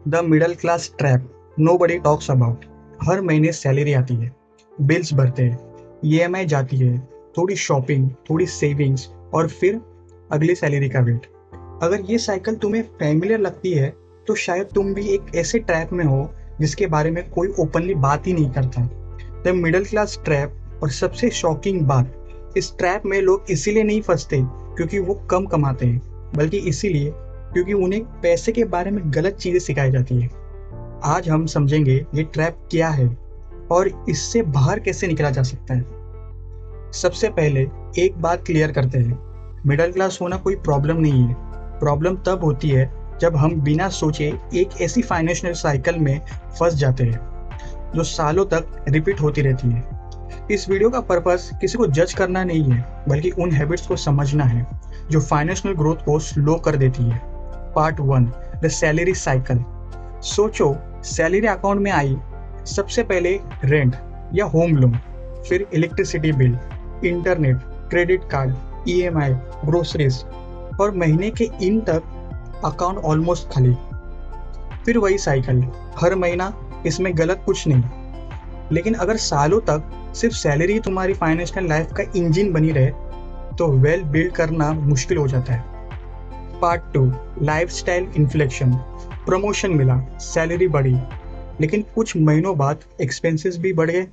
The middle class trap nobody talks about. हर महीने salary आती है, बिल्स भरते हैं, ईएमआई जाती है, थोड़ी शॉपिंग, थोड़ी सेविंग्स और फिर अगली सैलरी का वेट। अगर ये साइकिल तुम्हें फैमिलियर लगती है तो शायद तुम भी एक ऐसे ट्रैप में हो जिसके बारे में कोई ओपनली बात ही नहीं करता। The middle class trap. और सबसे शॉकिंग बात, इस ट्रैप में लोग इसीलिए नहीं फंसते क्योंकि वो कम कमाते हैं, बल्कि इसीलिए क्योंकि उन्हें पैसे के बारे में गलत चीजें सिखाई जाती है। आज हम समझेंगे ये ट्रैप क्या है और इससे बाहर कैसे निकला जा सकता है। सबसे पहले एक बात क्लियर करते हैं, मिडिल क्लास होना कोई प्रॉब्लम नहीं है। प्रॉब्लम तब होती है जब हम बिना सोचे एक ऐसी फाइनेंशियल साइकिल में फंस जाते हैं जो सालों तक रिपीट होती रहती है। इस वीडियो का पर्पस किसी को जज करना नहीं है, बल्कि उन हैबिट्स को समझना है जो फाइनेंशियल ग्रोथ को स्लो कर देती है। Part 1, the salary cycle. सोचो, सैलरी अकाउंट में आई, सबसे पहले रेंट या होम लोन, फिर electricity bill, internet, credit card, EMI, groceries और महीने के इन तक अकाउंट ऑलमोस्ट खाली। फिर वही साइकिल हर महीना, इसमें गलत कुछ नहीं। लेकिन अगर सालों तक सिर्फ सैलरी तुम्हारी फाइनेंशियल लाइफ का इंजन बनी रहे तो वेल बिल्ड करना मुश्किल हो जाता है। Part 2, lifestyle inflection. प्रमोशन मिला, सैलरी बढ़ी, लेकिन कुछ महीनों बाद एक्सपेंसेस भी बढ़ गए।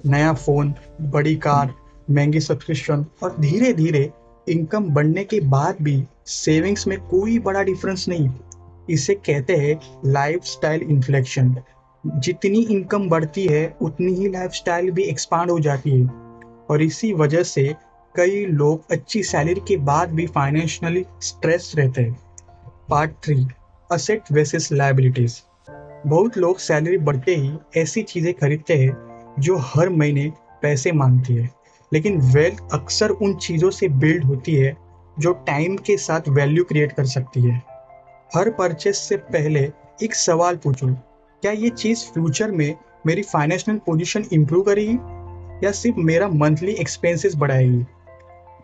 नया फोन, बड़ी कार, महंगी सब्सक्रिप्शन और धीरे धीरे इनकम बढ़ने के बाद भी सेविंग्स में कोई बड़ा डिफरेंस नहीं। इसे कहते हैं लाइफस्टाइल इन्फ्लेक्शन। जितनी इनकम बढ़ती है उतनी ही लाइफस्टाइल भी एक्सपांड हो जाती है, और इसी वजह से कई लोग अच्छी सैलरी के बाद भी फाइनेंशियली स्ट्रेस रहते हैं। Part 3, asset versus liabilities. बहुत लोग सैलरी बढ़ते ही ऐसी चीजें खरीदते हैं जो हर महीने पैसे मांगती है, लेकिन वेल्थ अक्सर उन चीजों से बिल्ड होती है जो टाइम के साथ वैल्यू क्रिएट कर सकती है। हर परचेस से पहले एक सवाल पूछो, क्या ये चीज फ्यूचर में मेरी फाइनेंशियल पोजीशन इंप्रूव करेगी या सिर्फ मेरा मंथली एक्सपेंसेस बढ़ाएगी?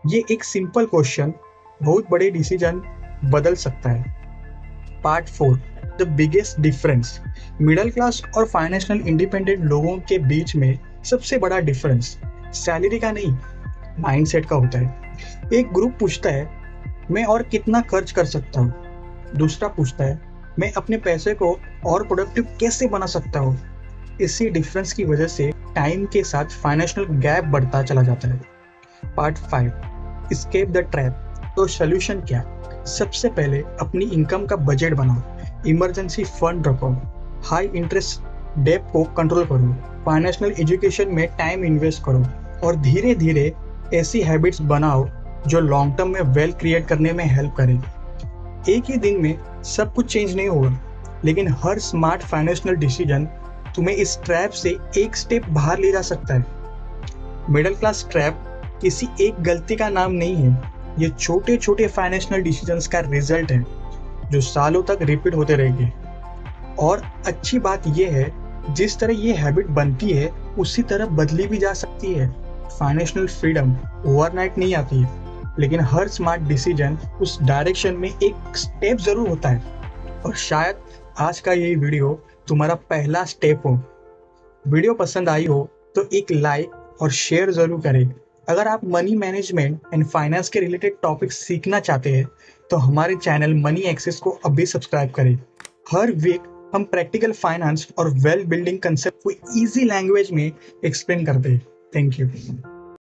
ये एक सिंपल क्वेश्चन बहुत बड़े डिसीजन बदल सकता है। Part 4, the biggest difference. Middle class और फाइनेंशियल इंडिपेंडेंट लोगों के बीच में सबसे बड़ा डिफरेंस सैलरी का नहीं, माइंडसेट का होता है। एक ग्रुप पूछता है, मैं और कितना खर्च कर सकता हूँ। दूसरा पूछता है, मैं अपने पैसे को और प्रोडक्टिव कैसे बना सकता हूँ। इसी डिफरेंस की वजह से टाइम के साथ फाइनेंशियल गैप बढ़ता चला जाता है। Part 5, escape the trap. तो सोल्यूशन क्या? सबसे पहले अपनी इनकम का बजट बनाओ, इमरजेंसी फंड रखो, हाई इंटरेस्ट डेट को कंट्रोल करो, फाइनेंशियल एजुकेशन में टाइम इन्वेस्ट करो और धीरे धीरे ऐसी हैबिट्स बनाओ जो लॉन्ग टर्म में वेल्थ क्रिएट करने में हेल्प करें। एक ही दिन में सब कुछ चेंज नहीं होगा, लेकिन हर स्मार्ट फाइनेंशियल डिसीजन तुम्हें इस ट्रैप से एक स्टेप बाहर ले जा सकता है। मिडिल क्लास ट्रैप किसी एक गलती का नाम नहीं है, ये छोटे छोटे फाइनेंशियल डिसीजंस का रिजल्ट है जो सालों तक रिपीट होते रहेंगे। और अच्छी बात यह है, जिस तरह ये हैबिट बनती है उसी तरह बदली भी जा सकती है। फाइनेंशियल फ्रीडम ओवरनाइट नहीं आती है, लेकिन हर स्मार्ट डिसीजन उस डायरेक्शन में एक स्टेप जरूर होता है। और शायद आज का ये वीडियो तुम्हारा पहला स्टेप हो। वीडियो पसंद आई हो तो एक लाइक और शेयर जरूर करें। अगर आप मनी मैनेजमेंट एंड फाइनेंस के रिलेटेड टॉपिक सीखना चाहते हैं तो हमारे चैनल मनी एक्सेस को अभी सब्सक्राइब करें। हर वीक हम प्रैक्टिकल फाइनेंस और वेल्थ बिल्डिंग कंसेप्ट को इजी लैंग्वेज में एक्सप्लेन करते हैं। Thank you.